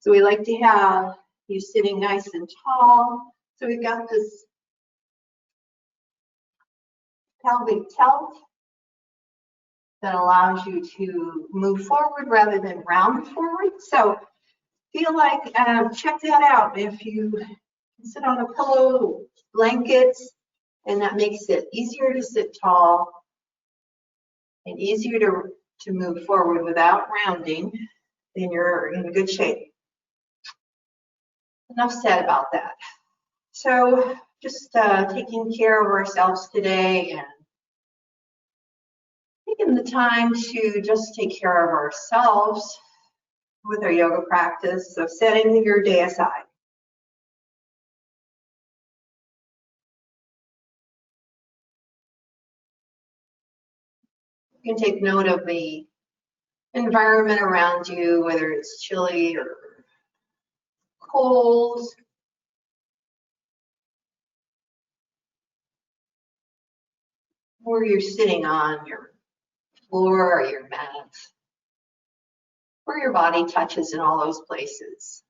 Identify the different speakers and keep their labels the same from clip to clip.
Speaker 1: So we like to have you sitting nice and tall. So we've got this pelvic tilt that allows you to move forward rather than round forward. So feel like, check that out. If you can sit on a pillow, blankets, and that makes it easier to sit tall and easier to move forward without rounding, then you're in good shape. Enough said about that. So just taking care of ourselves today and taking the time to just take care of ourselves with our yoga practice of setting your day aside. You can take note of the environment around you, whether it's chilly or cold. Or you're sitting on your floor or your mat, where your body touches in all those places.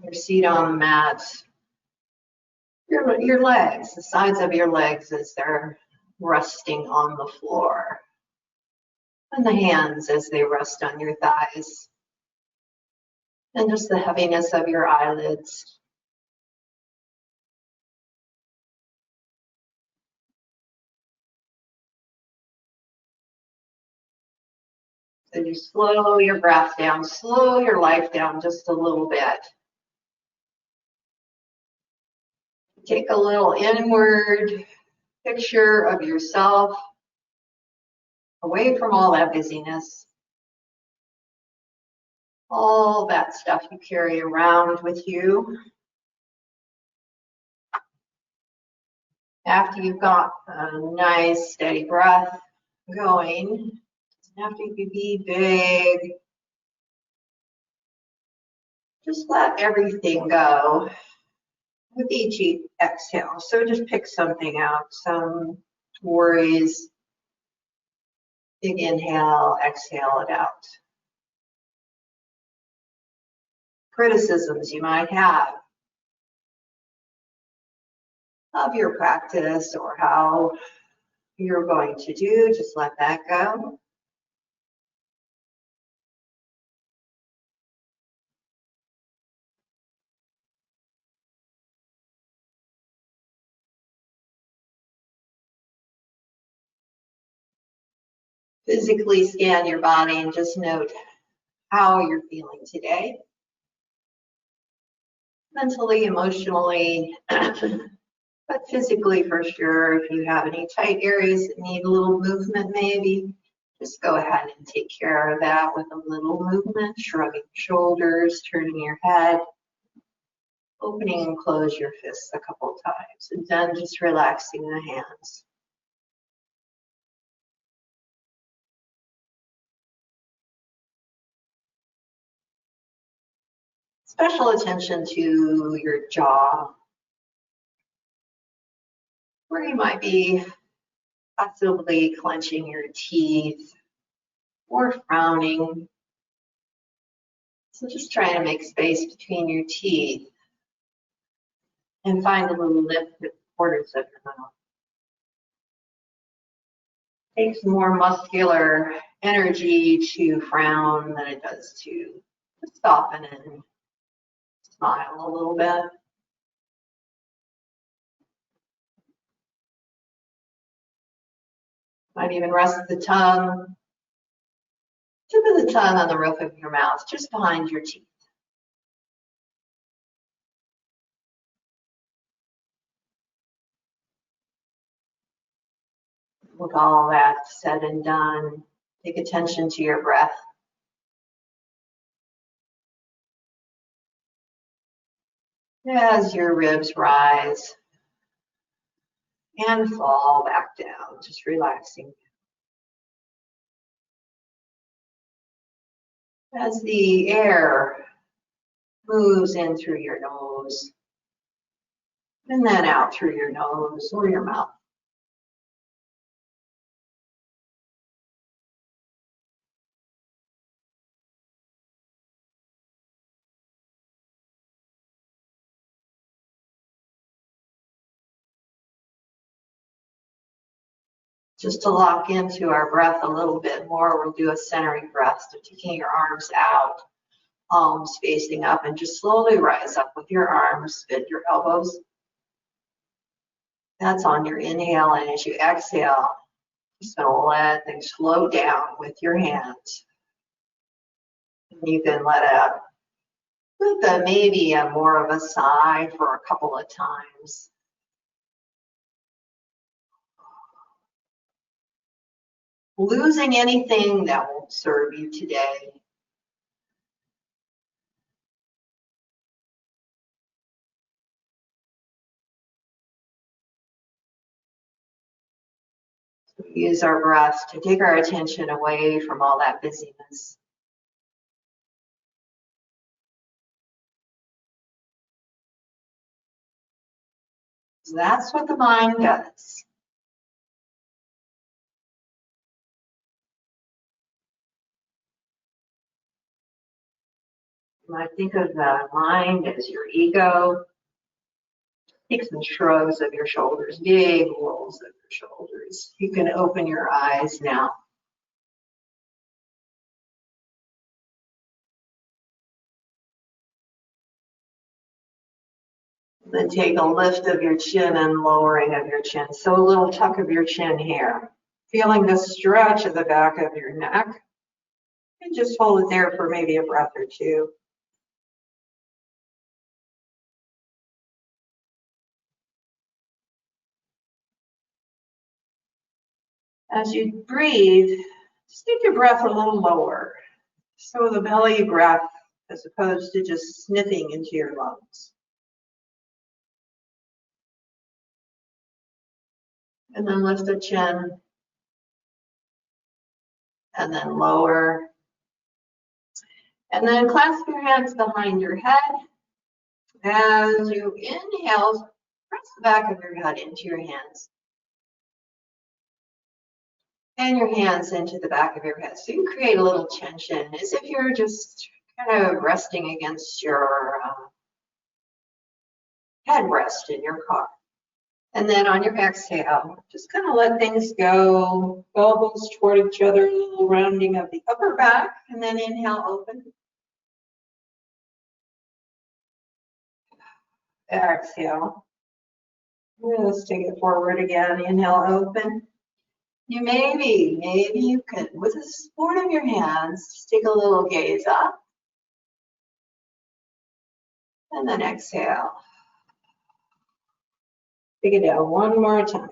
Speaker 1: Your seat on the mat, your legs, the sides of your legs as they're resting on the floor, and the hands as they rest on your thighs, and just the heaviness of your eyelids. So you slow your breath down, slow your life down just a little bit. Take a little inward picture of yourself, away from all that busyness, all that stuff you carry around with you. After you've got a nice steady breath going, after you be big, just let everything go with each exhale. So just pick something out, some worries. Big inhale, exhale it out. Criticisms you might have of your practice or how you're going to do, just let that go. Physically scan your body and just note how you're feeling today. Mentally, emotionally, but physically for sure. If you have any tight areas that need a little movement, maybe just go ahead and take care of that with a little movement, shrugging shoulders, turning your head, opening and close your fists a couple times, and then just relaxing the hands. Special attention to your jaw, where you might be possibly clenching your teeth or frowning. So just trying to make space between your teeth and find a little lift at the corners of your mouth. It takes more muscular energy to frown than it does to soften and smile a little bit. Might even rest the tongue, tip of the tongue on the roof of your mouth, just behind your teeth. With all that said and done, take attention to your breath. As your ribs rise and fall back down, just relaxing. As the air moves in through your nose and then out through your nose or your mouth. Just to lock into our breath a little bit more, we'll do a centering breath. So taking your arms out, palms facing up, and just slowly rise up with your arms, bend your elbows. That's on your inhale, and as you exhale, just going to let things slow down with your hands. And you can let out with maybe more of a sigh for a couple of times. Losing anything that won't serve you today. Use our breath to take our attention away from all that busyness. So that's what the mind does. You might think of the mind as your ego. Take some shrugs of your shoulders, big rolls of your shoulders. You can open your eyes now. Then take a lift of your chin and lowering of your chin. So a little tuck of your chin here. Feeling the stretch of the back of your neck. And just hold it there for maybe a breath or two. As you breathe, just take your breath a little lower. So the belly breath as opposed to just sniffing into your lungs. And then lift the chin. And then lower. And then clasp your hands behind your head. As you inhale, press the back of your head into your hands. And your hands into the back of your head. So you create a little tension as if you're just kind of resting against your headrest in your car. And then on your exhale, just kind of let things go. Elbows toward each other, a little rounding of the upper back. And then inhale, open. Exhale. Let's take it forward again. Inhale, open. You maybe you can, with the support of your hands, just take a little gaze up. And then exhale. Take it down one more time.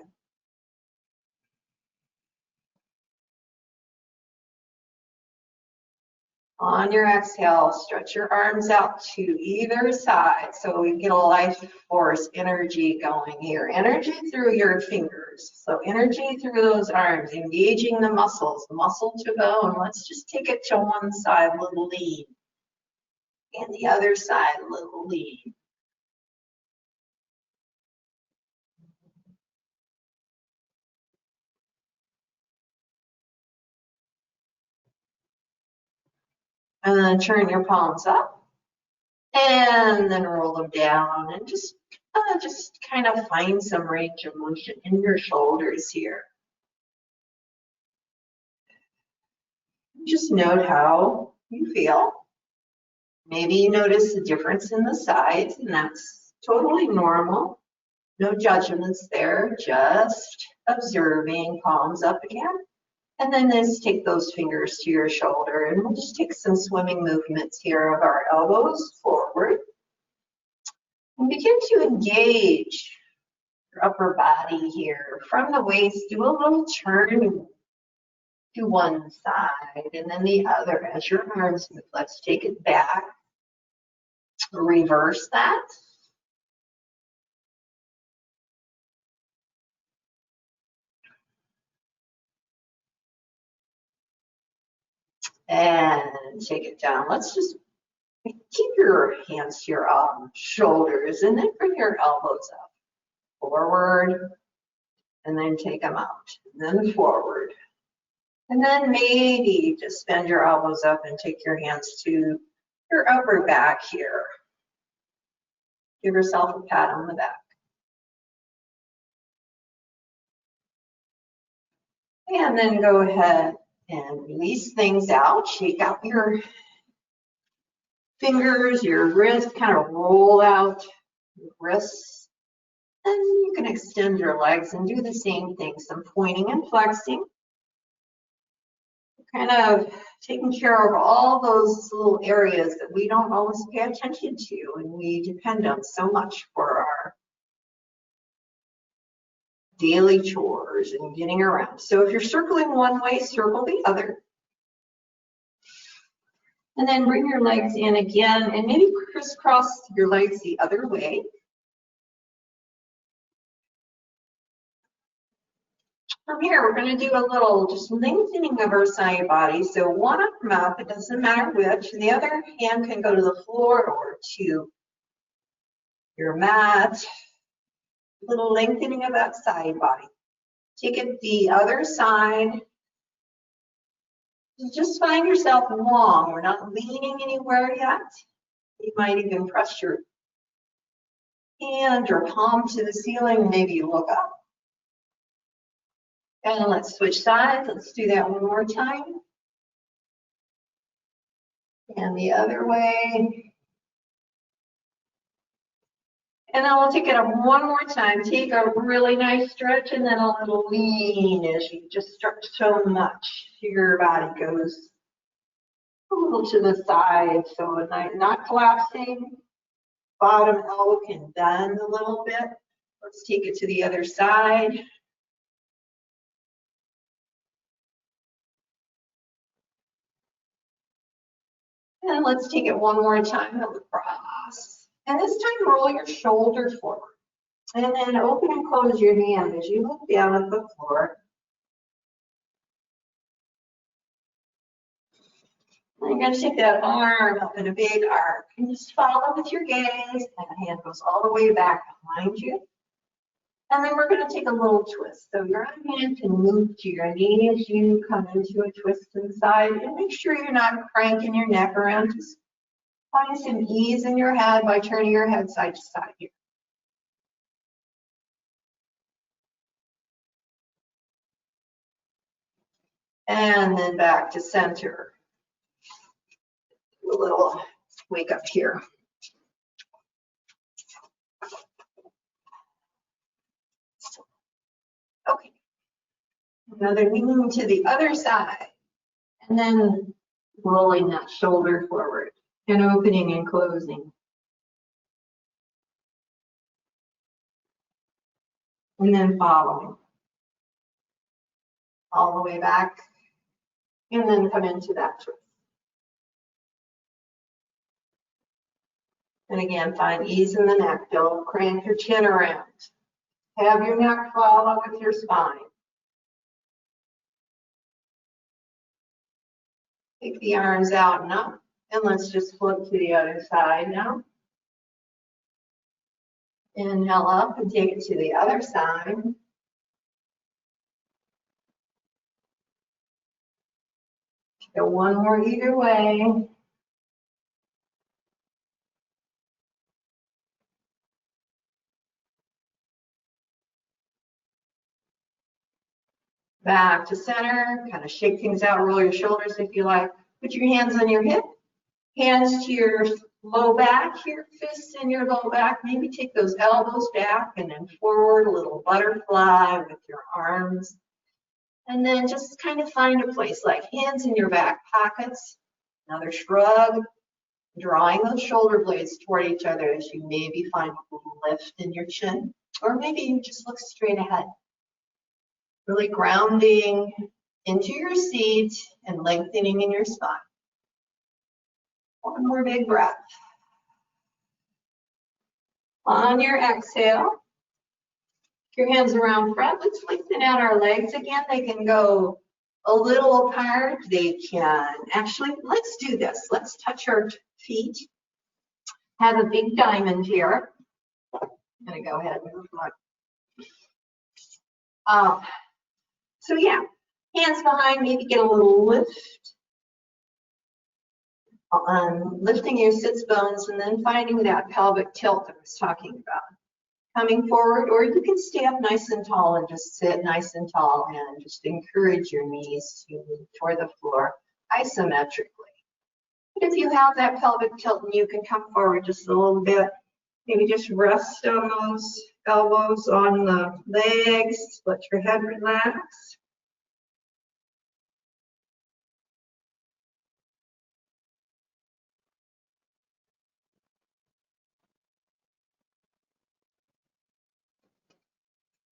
Speaker 1: On your exhale, stretch your arms out to either side so we get a life force energy going here. Energy through your fingers. So energy through those arms, engaging the muscles, muscle to bone. Let's just take it to one side, a little lean. And the other side, a little lean. And then turn your palms up. And then roll them down and just kind of find some range of motion in your shoulders here. Just note how you feel. Maybe you notice the difference in the sides, and that's totally normal. No judgments there, just observing, palms up again. And then just take those fingers to your shoulder, and we'll just take some swimming movements here of our elbows forward. And begin to engage your upper body here. From the waist, do a little turn to one side and then the other as your arms move. Let's take it back. Reverse that. And take it down. Let's just keep your hands to your shoulders and then bring your elbows up. Forward and then take them out. And then forward. And then maybe just bend your elbows up and take your hands to your upper back here. Give yourself a pat on the back. And then go ahead and release things out. Shake out your fingers, your wrist, kind of roll out your wrists. And you can extend your legs and do the same thing, some pointing and flexing. Kind of taking care of all those little areas that we don't always pay attention to and we depend on so much for our daily chores and getting around. So if you're circling one way, circle the other. And then bring your legs in again and maybe crisscross your legs the other way. From here, we're going to do a little just lengthening of our side body. So one arm up, it doesn't matter which. The other hand can go to the floor or to your mat. A little lengthening of that side body. Take it the other side. Just find yourself long. We're not leaning anywhere yet. You might even press your hand or palm to the ceiling. Maybe you look up. And let's switch sides. Let's do that one more time. And the other way. And then we'll take it up one more time. Take a really nice stretch and then a little lean as you just stretch so much. Your body goes a little to the side, so not collapsing. Bottom elbow can bend a little bit. Let's take it to the other side. And let's take it one more time across. And this time roll your shoulder forward. And then open and close your hand as you look down at the floor. And you're going to take that arm up in a big arc and just follow with your gaze. And the hand goes all the way back behind you. And then we're going to take a little twist. So your hand can move to your knee as you come into a twist inside. And make sure you're not cranking your neck around. Just find some ease in your head by turning your head side to side here. And then back to center. A little wake up here. Okay. Another lean to the other side. And then rolling that shoulder forward and opening and closing. And then following. All the way back. And then come into that twist. And again, find ease in the neck. Don't crank your chin around. Have your neck follow with your spine. Take the arms out and up. And let's just flip to the other side now. Inhale up and take it to the other side. Go one more either way. Back to center, kind of shake things out, roll your shoulders if you like. Put your hands on your hip, hands to your low back, your fists in your low back. Maybe take those elbows back and then forward, a little butterfly with your arms. And then just kind of find a place like hands in your back pockets. Another shrug, drawing those shoulder blades toward each other as you maybe find a little lift in your chin. Or maybe you just look straight ahead. Really grounding into your seat and lengthening in your spine. One more big breath. On your exhale, your hands around front. Let's lengthen out our legs again. They can go a little apart. They can actually, let's do this. Let's touch our feet. Have a big diamond here. I'm going to go ahead and move my so yeah, hands behind, maybe get a little lift. Lifting your sits bones and then finding that pelvic tilt that I was talking about. coming forward, or you can stay up nice and tall and just sit nice and tall and just encourage your knees to move toward the floor isometrically. But if you have that pelvic tilt, you can come forward just a little bit. Maybe just rest on those elbows on the legs, let your head relax.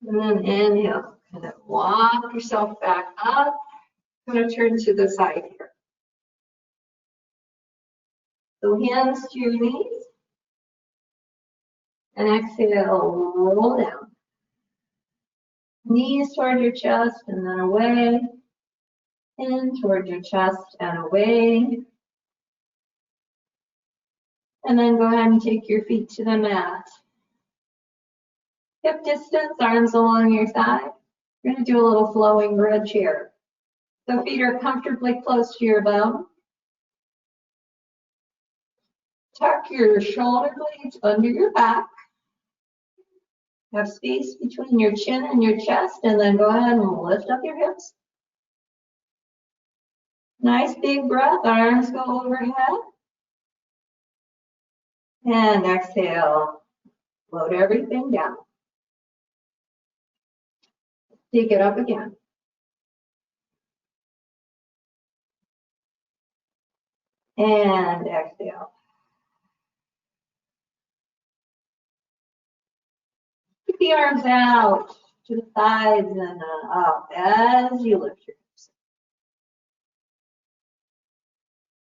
Speaker 1: And then inhale, and then walk yourself back up. I'm going to turn to the side here. So hands to your knees. And exhale, roll down. Knees toward your chest and then away. In toward your chest and away. And then go ahead and take your feet to the mat. Hip distance, arms along your thigh. We're going to do a little flowing bridge here. So feet are comfortably close to your bone. Tuck your shoulder blades under your back. Have space between your chin and your chest, and then go ahead and lift up your hips. Nice big breath, arms go overhead. And exhale, load everything down. Take it up again. And exhale. Keep the arms out to the sides and up as you lift your hips.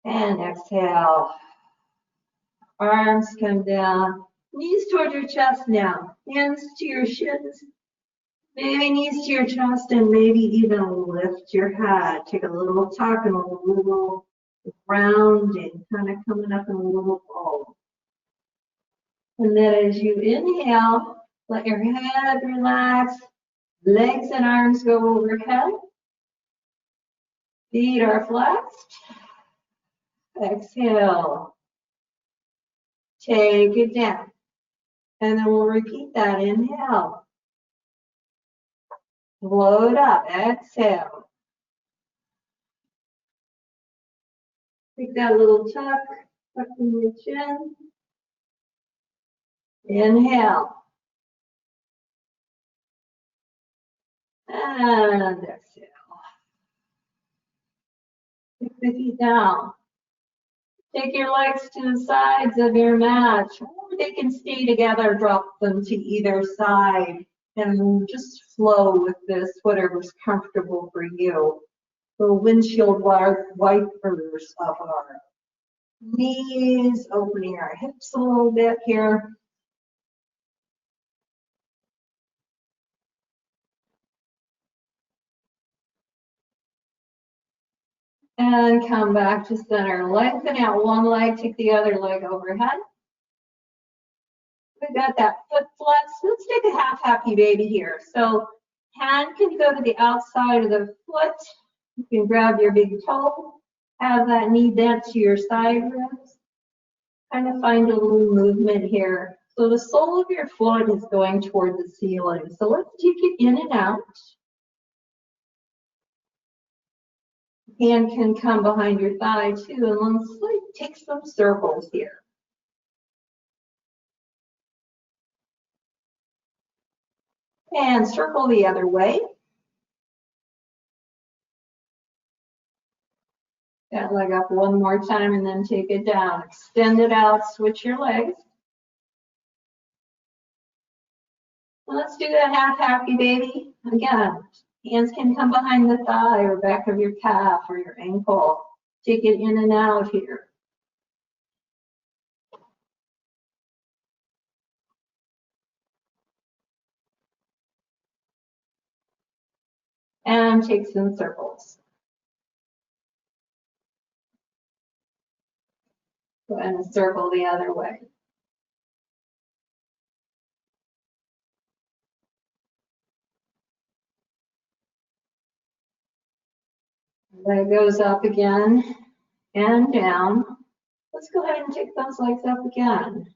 Speaker 1: And exhale. Arms come down. Knees toward your chest now. Hands to your shins. Maybe knees to your chest and maybe even lift your head. Take a little tuck and a little rounding, kind of coming up in a little bowl. And then as you inhale, let your head relax. Legs and arms go overhead. Feet are flexed. Exhale. Take it down. And then we'll repeat that. Inhale. Load up. Exhale. Take that little tuck in your chin. Inhale. And exhale. Take the feet down. Take your legs to the sides of your mat, or they can stay together. Drop them to either side and just flow with this, whatever's comfortable for you. The windshield wipers of our knees, opening our hips a little bit here. And come back to center. Lengthen out one leg, take the other leg overhead. We got that foot flex. Let's take a half happy baby here. So hand can go to the outside of the foot. You can grab your big toe. Have that knee bent to your side ribs. Kind of find a little movement here. So the sole of your foot is going toward the ceiling. So let's take it in and out. Hand can come behind your thigh too, and let's take some circles here. And circle the other way. That leg up one more time and then take it down. Extend it out, switch your legs. And let's do that half happy baby. Again, hands can come behind the thigh or back of your calf or your ankle. Take it in and out here. And take some circles. Go ahead and circle the other way. Leg goes up again and down. Let's go ahead and take those legs up again.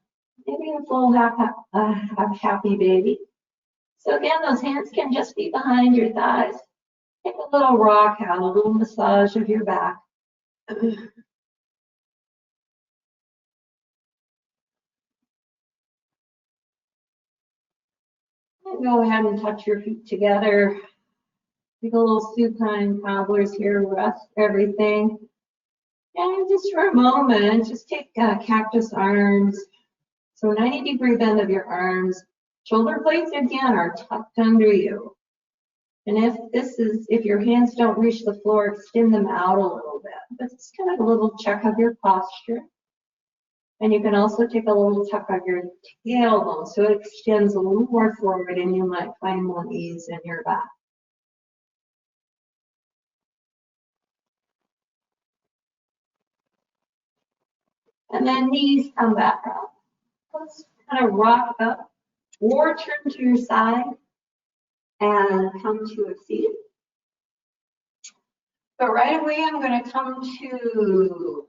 Speaker 2: Maybe a full happy baby. So again, those hands can just be behind your thighs. Take a little rock out, a little massage of your back. And go ahead and touch your feet together. Take a little supine cobblers here, rest everything. And just for a moment, just take cactus arms. So 90-degree bend of your arms. Shoulder blades again are tucked under you. And if your hands don't reach the floor, extend them out a little bit. But it's kind of a little check of your posture. And you can also take a little tuck of your tailbone so it extends a little more forward and you might find more ease in your back. And then knees come back up. Let's kind of rock up or turn to your side and come to a seat.
Speaker 1: But right away, I'm going to come to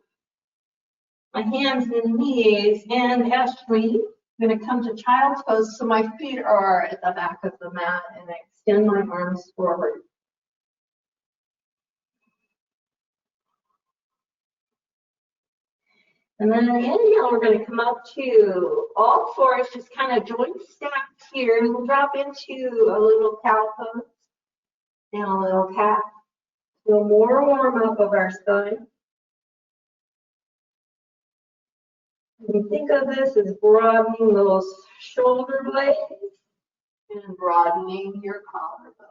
Speaker 1: my hands and knees, and actually, I'm going to come to child's pose, so my feet are at the back of the mat, and I extend my arms forward.
Speaker 2: And then inhale, we're going to come up to all fours, just kind of joint stacked here. We'll drop into a little cow pose and a little cat. A little more warm up of our spine. And think of this as broadening those shoulder blades
Speaker 1: And broadening your collarbone.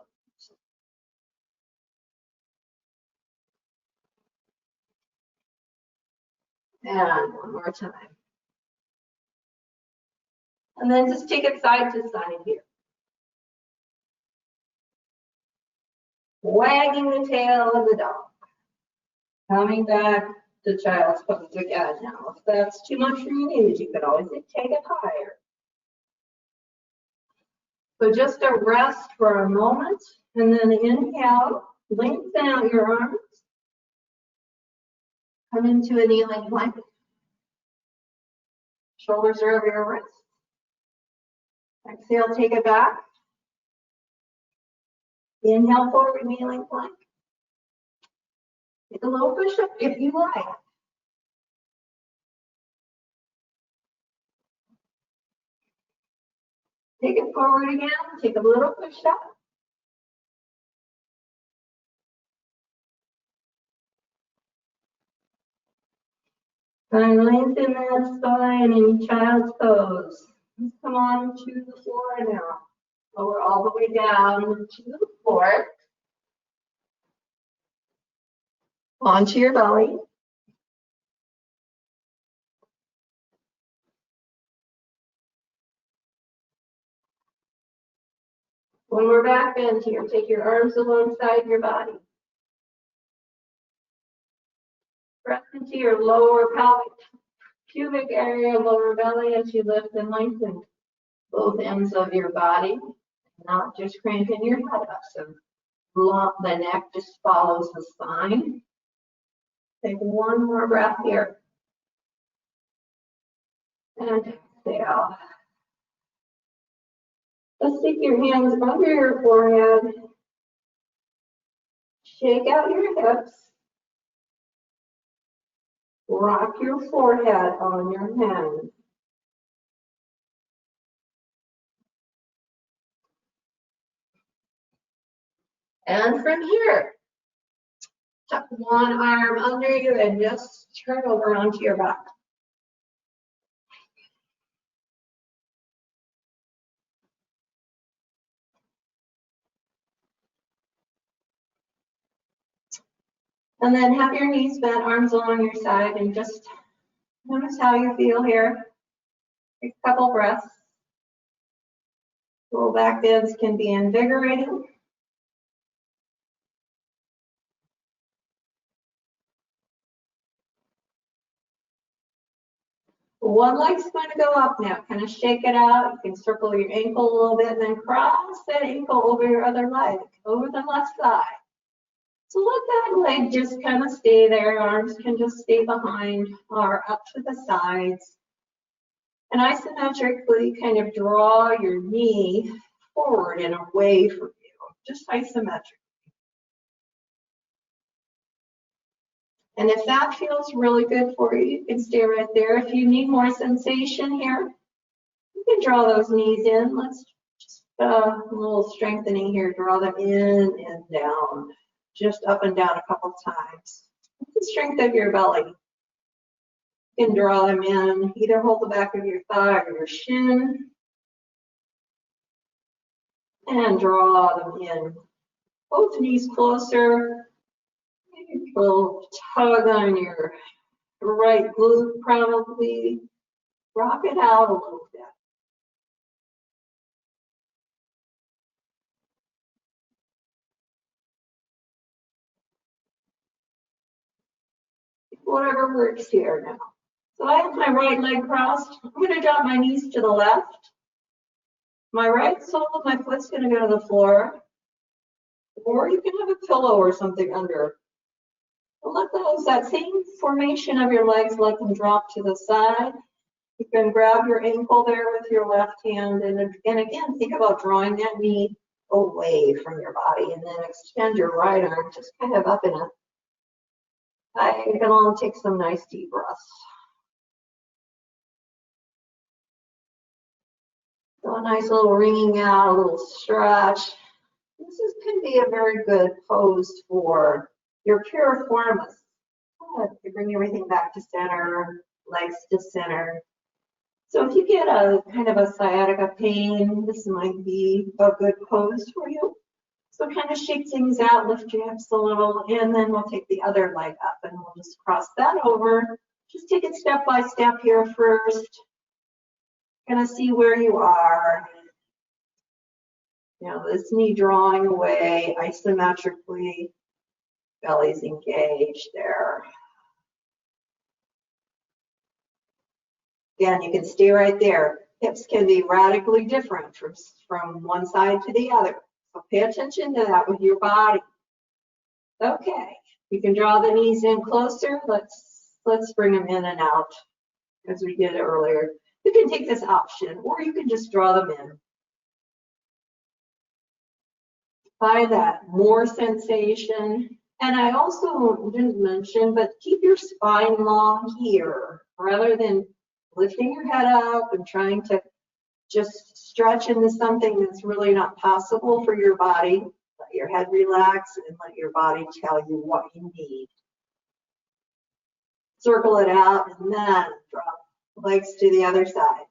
Speaker 1: And one more time.
Speaker 2: And then just take it side to side here. Wagging the tail of the dog. Coming back to child's pose again. Now, if that's too much for your knees, you can always take it higher. So just a rest for a moment, and then inhale, lengthen out your arms.
Speaker 1: Come into a kneeling plank. Shoulders are over your wrists. Exhale, take it back.
Speaker 2: Inhale, forward kneeling plank.
Speaker 1: Take a little push-up if you like.
Speaker 2: Take it forward again, take a little push-up. And lengthen that spine in child's pose. Let's come on to the floor now. Lower all the way down to the floor.
Speaker 1: Onto your belly.
Speaker 2: When we're back bend here, take your arms alongside your body. Press into your lower pelvic, pubic area, lower belly as you lift and lengthen both ends of your body, not just cranking your head up. So the neck just follows the spine. Take one more breath here. And exhale. Let's take your hands under your forehead. Shake out your hips. Rock your forehead on your hands. And from here, tuck one arm under you and just turn over onto your back. And then have your knees bent, arms along your side, and just notice how you feel here. Take a couple breaths. Little back bends can be invigorating. One leg's going to go up now. Kind of shake it out. You can circle your ankle a little bit and then cross that ankle over your other leg, over the left thigh. So let that leg just kind of stay there. Arms can just stay behind or up to the sides. And isometrically kind of draw your knee forward and away from you, just isometric. And if that feels really good for you, you can stay right there. If you need more sensation here, you can draw those knees in. Let's just a little strengthening here. Draw them in and down, just up and down a couple times. The strength of your belly. You can draw them in. Either hold the back of your thigh or your shin, and draw them in. Both knees closer. Maybe a little tug on your right glute, probably. Rock it out a little bit. Whatever works here now. So I have my right leg crossed. I'm going to drop my knees to the left. My right sole of my foot's going to go to the floor. Or you can have a pillow or something under. Let those, that same formation of your legs, let them drop to the side. You can grab your ankle there with your left hand, and again, think about drawing that knee away from your body, and then extend your right arm just kind of up in a diagonal. Take some nice deep breaths. So a nice little wringing out, a little stretch. Can be a very good pose for your piriformis. You bring everything back to center, legs to center. So if you get a kind of a sciatica pain, this might be a good pose for you. So kind of shake things out, lift your hips a little, and then we'll take the other leg up and we'll just cross that over. Just take it step by step here first. Kind of see where you are. You know, this knee drawing away isometrically, belly's engaged there. Again, you can stay right there. Hips can be radically different from one side to the other. So pay attention to that with your body. Okay, you can draw the knees in closer. Let's bring them in and out as we did earlier. You can take this option, or you can just draw them in. Find that more sensation. And I also didn't mention, but keep your spine long here rather than lifting your head up and trying to just stretch into something that's really not possible for your body. Let your head relax and let your body tell you what you need. Circle it out and then drop legs to the other side.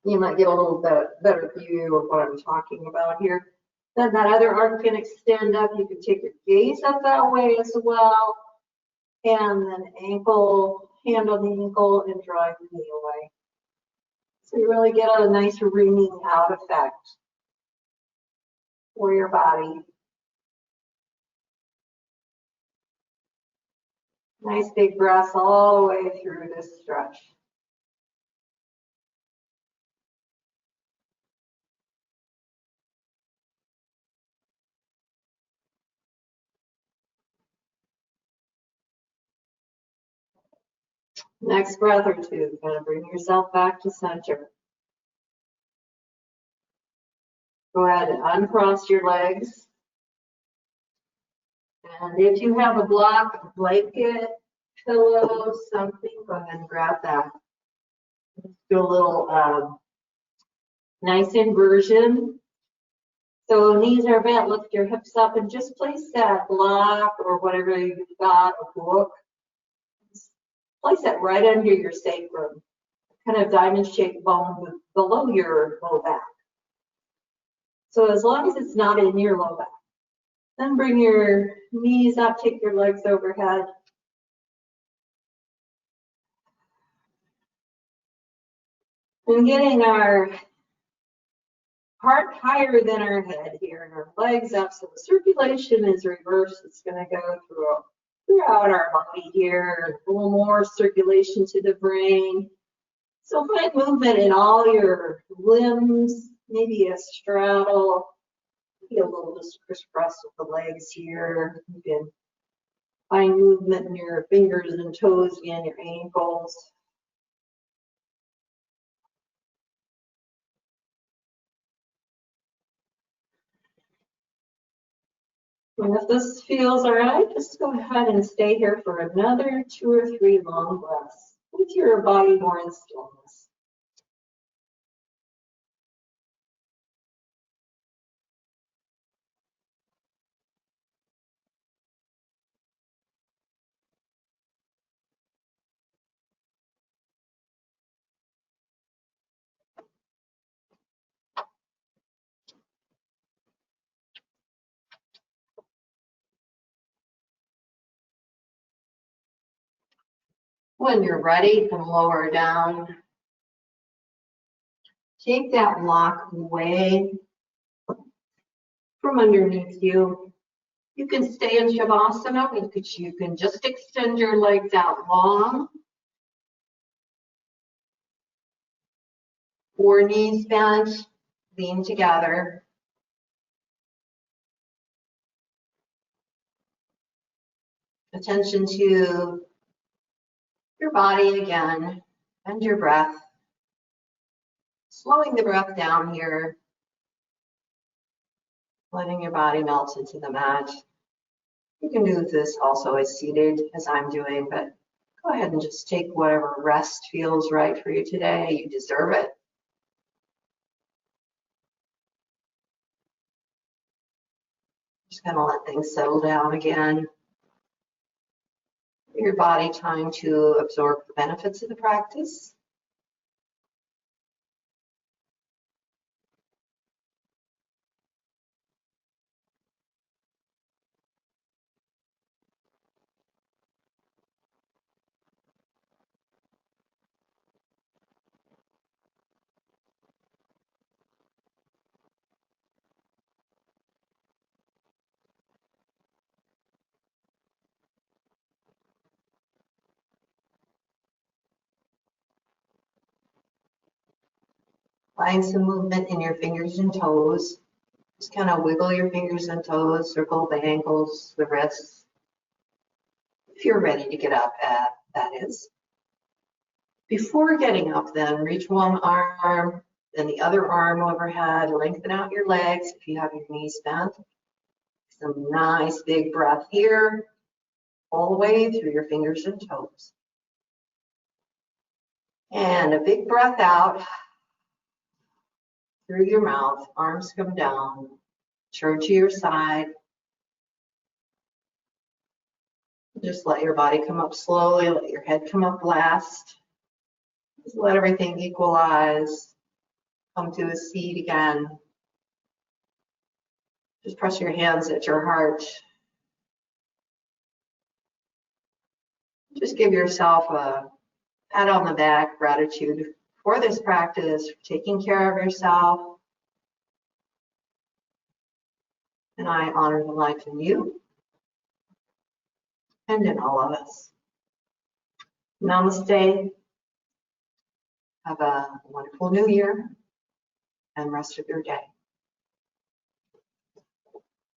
Speaker 2: You might get a little bit better view of what I'm talking about here. Then that other arm can extend up. You can take your gaze up that way as well. And then ankle, hand on the ankle, and draw your knee away. So you really get a nice wringing out effect for your body. Nice big breaths all the way through this stretch. Next breath or two, kind of bring yourself back to center. Go ahead and uncross your legs. And if you have a block, a blanket, pillow, something, go ahead and grab that. Do a little nice inversion. So knees are bent, lift your hips up and just place that block or whatever you've got, a book. Place that right under your sacrum, kind of diamond-shaped bone below your low back. So as long as it's not in your low back. Then bring your knees up, take your legs overhead. And getting our heart higher than our head here and our legs up. So the circulation is reversed. It's going to go throughout our body here. A little more circulation to the brain. So find movement in all your limbs, maybe a straddle. Maybe a little just crisscross with the legs here. You can Find movement in your fingers and toes and your ankles. And if this feels all right, just go ahead and stay here for another 2 or 3 long breaths with your body more in stillness.
Speaker 1: When you're ready, you can lower down. Take that block away from underneath you. You can stay in Shavasana, because you can just extend your legs out long. Or knees bent, lean together. Attention to your body again and your breath. Slowing the breath down here. Letting your body melt into the mat. You can do this also as seated, as I'm doing, but go ahead and just take whatever rest feels right for you today. You deserve it. Just gonna let things settle down again. Give your body time to absorb the benefits of the practice. Find some movement in your fingers and toes. Just kind of wiggle your fingers and toes, circle the ankles, the wrists. If you're ready to get up, that is. Before getting up then, reach one arm, then the other arm overhead, lengthen out your legs if you have your knees bent. Some nice big breath here, all the way through your fingers and toes. And a big breath out through your mouth, arms come down, turn to your side. Just let your body come up slowly, let your head come up last. Just let everything equalize, come to a seat again. Just press your hands at your heart. Just give yourself a pat on the back, gratitude for this practice, for taking care of yourself. And I honor the life in you and in all of us. Namaste. Have a wonderful new year and rest of your day.